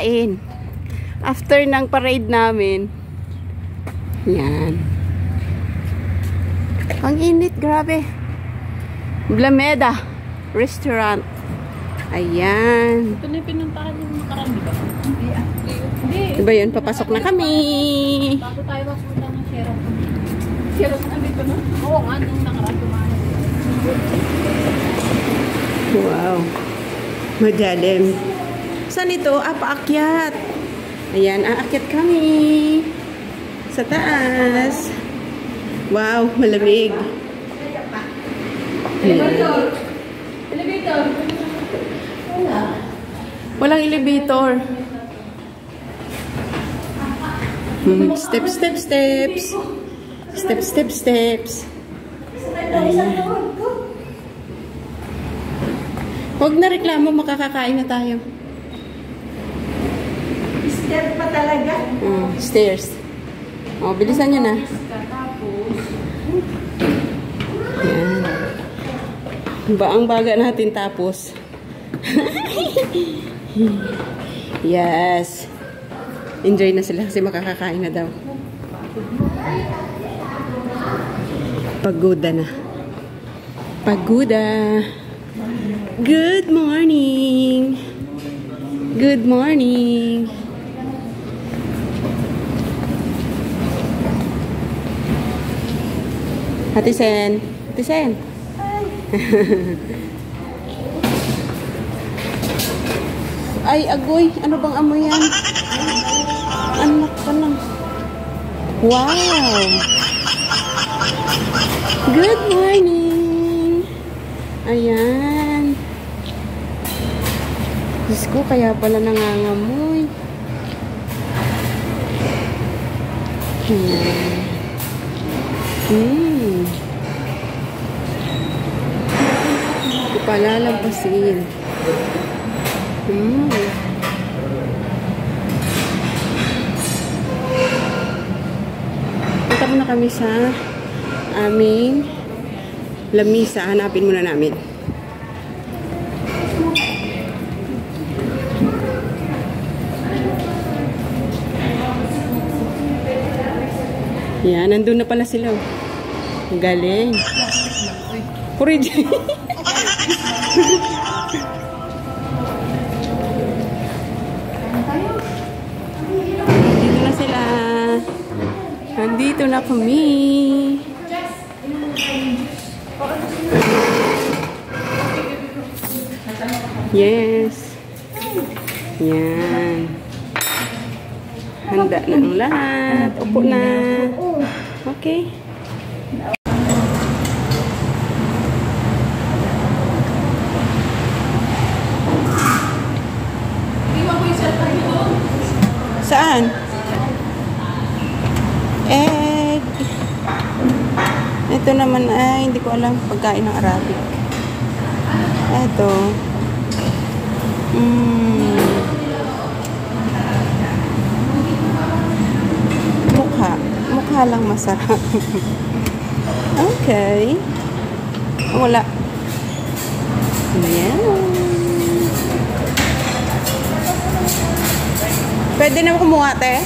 kakain. After ng parade namin. Yan. Ang init, grabe. Blameda Restaurant. Ayan. Ito na yung pinuntahan yung nakaraan, di ba? Hindi. Diba yun? Papasok na kami. Bago tayo papunta ng Sheraton. Sheraton na dito na? Oo nga, nung nakaraan tumahan. Wow. Madalim. Saan ito? Paakyat. Ayan, aakyat kami. Sa taas. Wow, malamig. Elevator. Elevator. Walang elevator. Step, step, steps. Step, step, steps. Ayan. Huwag na reklamo, makakakain na tayo. Stairs pa talaga. Stairs. Bilisan nyo na. Ayan. Ang baga natin tapos. Yes. Enjoy na sila kasi makakakain na daw. Pagoda na. Pagoda. Good morning. Good morning. Ate Sen. Ate Sen. Ay, agoy. Ano bang amoy yan? Anak ka lang. Wow. Good morning. Ayan. Diyos ko, kaya pala nangangamoy. Ayan. Hindi pa lalampasin. Punta muna kami sa aming lamisa. Hanapin muna namin. Yan, nandun na pala sila. Galing. Puriji. Nandito na sila. Nandito na kami. Yes. Yan. Handa na ang lahat. Upo na. Okay. Saan? Egg. Ito naman ay hindi ko alam pagkain ng Arabic. Ito. Mukha lang masarap. Okay. Wala. Ayan. Pwede na kumuha, te?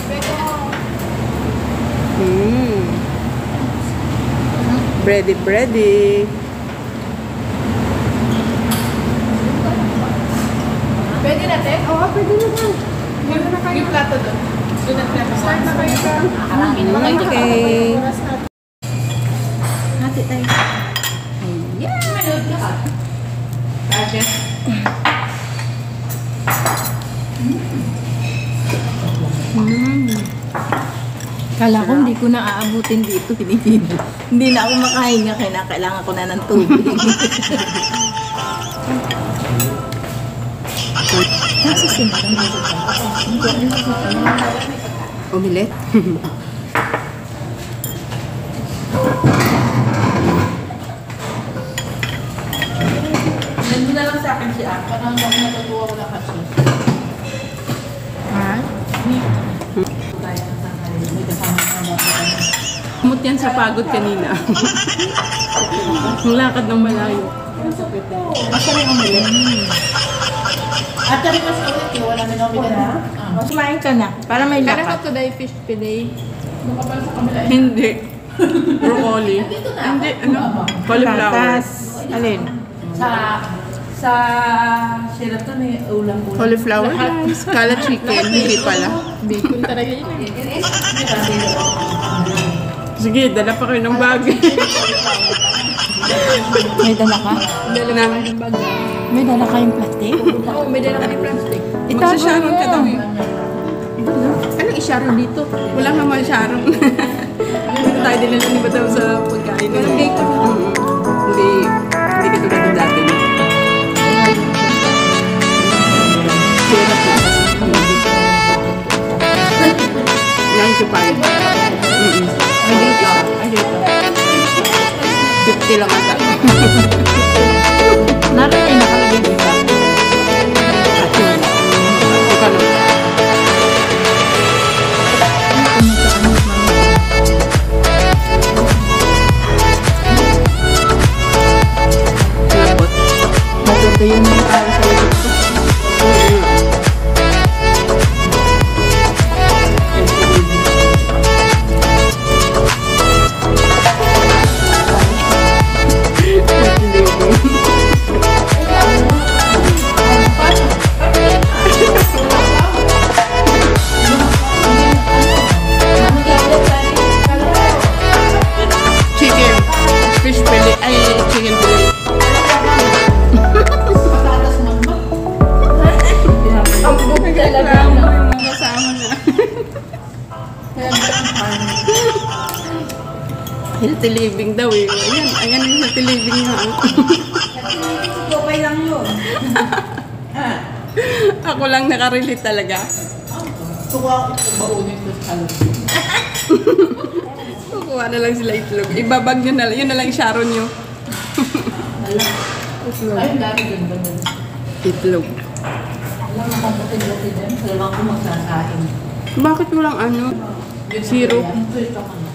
Bready, bready. Pwede na, te? Oo, pwede na ba? Yung plato doon. Doon ang plato. Start na kayo ka. Okay. Hati tayo. Ayan. Gadget. Kala ko hindi ko na aabutin dito. Hindi na ako makahinga. Kailangan ko na ng tubig. Kasi simpan. Omelette. Nandun na lang sa akin siya. Parang natutuwa ko na kasi. Ha? Kumot yan sa pagod kanina. Ang lakad ng malayo. Masarap yung omelette. At kami mas ulit yun, wala na kami na. Kumain ka na, para may Kaya lakas. ka today fish fillet. Hindi. Broccoli. Hindi, ano? Cauliflower. Patatas. Alin? Sa Sheraton may ulam po. Cauliflower rice. Kala chicken. Hindi pala. Bacon talaga yun eh. Sige, dala pa kayo ng bag. May dala ka? Dala Na. ka ng bag. May dala kayong plastic? Oo, may dala ka ng plastic. Magsasharon ka daw eh. Anong isharon dito? Wala nga mga sharon. Hindi tayo dinala ni Bataw sa pagkain. Walang bacon. Hindi. Hindi ka tulad ng dati. Hirap na. Yan, supay. Ay, dito. Ay, dito. 50 lang ata. Naroon yung nakalagay dito. Ito lang. Lambot. Matuto yun yung tao sa dito. Chicken. Fish fillet. Ay, chicken fillet. Ang buhay talaga. Mga kasama na. Healthy living daw eh. Ayan, ayan yung healthy living nga. Okay lang yun. Ako lang nakarelate talaga. Suka ako baunin ko sa kalot. Kukuha na lang sila itlog. Ibabag nyo na lang. Yun na lang sharon nyo. Ay, dami ganda nun. Itlog. Alam mo kung buti-buti din, talagang ko magsasain. Bakit walang ano? Syrup. Ito, ito ka na.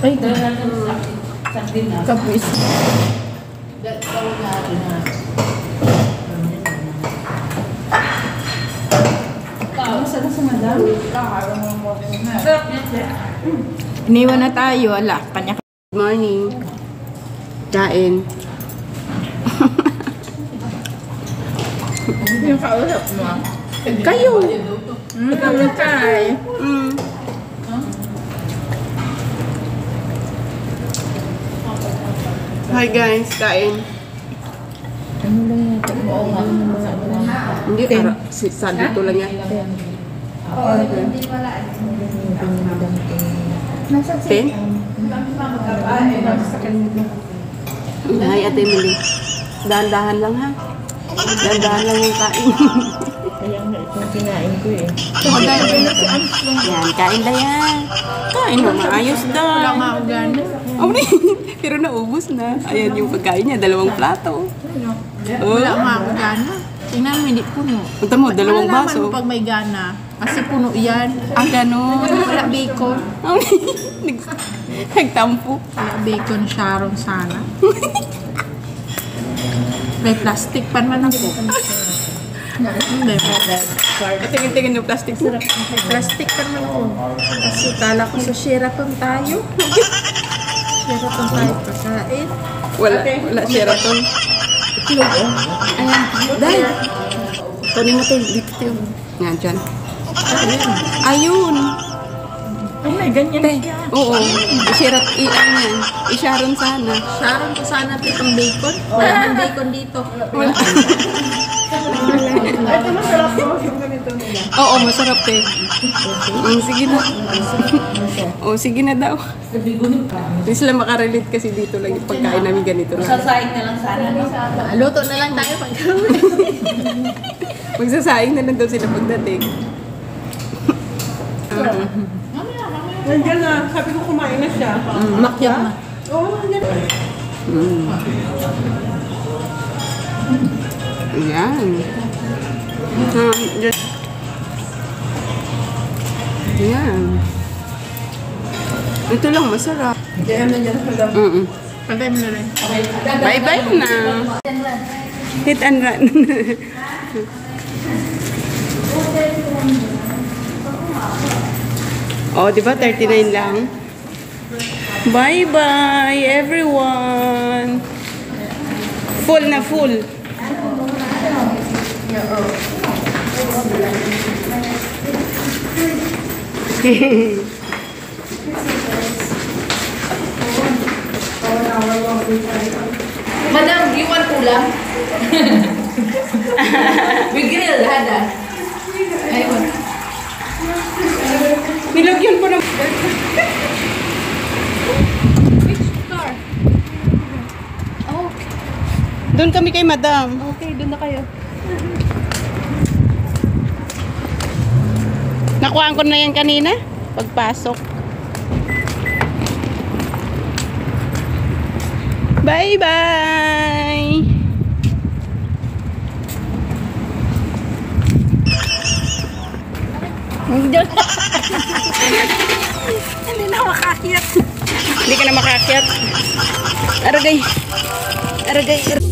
Ay, dala na sa dinas. Kapwis. Gawin natin na. Masarap sa madam. Sarap yan siya. Iniwan na tayo. Ala, kanya. Good morning. Kain. Yung kausap mo. Kayo. Kami tayo. Hi guys, kain. Ano lang natin? Oo nga. Hindi, sa dito lang yan. 10? Hi, Ate Emily. Dahan-dahan lang ha. Dahan-dahan lang yung kain. Kaya nga, itong kinain ko eh. Yan, kain na yan. Kain mo, maayos daw. Wala nga ako gana. Oh, pero naubos na. Ayan yung pagkain niya, 2 plato. Oh. Wala nga ako gana. Tingnan mo, hindi puno. Punta mo, 2 Malalaman baso. mo pag may gana. Kasi puno yan. Ah, ganun. Wala bacon. Nagtampo. Wala bacon, Sharon sana. May plastic pa naman ako. Hindi. Tingin-tingin yung plastic mo. May plastic pa naman ako. Kasi kala ko sa Sheraton tayo. Sheraton tayo pagkain. Wala Sheraton. Itlog oh. Ayan, dahil. Kunin mo ito, dito ito. Yan, dyan. Ayun. Ay, may ganyan Te, oo. Ano yan. I-sharon sana. Sharon ko sana ito ang bacon. Wala nang bacon dito. Wala. Ito masarap po yung ganito nila. Oo, masarap eh. Sige na. Sige na daw. Hindi sila makarelate kasi dito lang yung pagkain namin ganito lang. Sasaing na lang sana. Luto na lang tayo pagkain. Magsasaing na lang daw sila pagdating. Nandiyan na. Sabi ko kumain na siya. Makyat na. Oo, nandiyan. Ayan. Ayan. Ito lang, masarap. Kaya nandiyan sa loob. Pantay mo na rin. Bye-bye na. Hit and run. Oh, di ba 39 lang? Bye-bye everyone. Full na full. Madam, do you want ulam? We grill, hada. Ayun. Nilagyan po ng... Doon kami kay madam. Okay, doon na kayo. Nakuhaan ko na yan kanina. Pagpasok. Bye-bye! Hindi na makakit. Hindi ka na makakyat. Aragay. Aragay.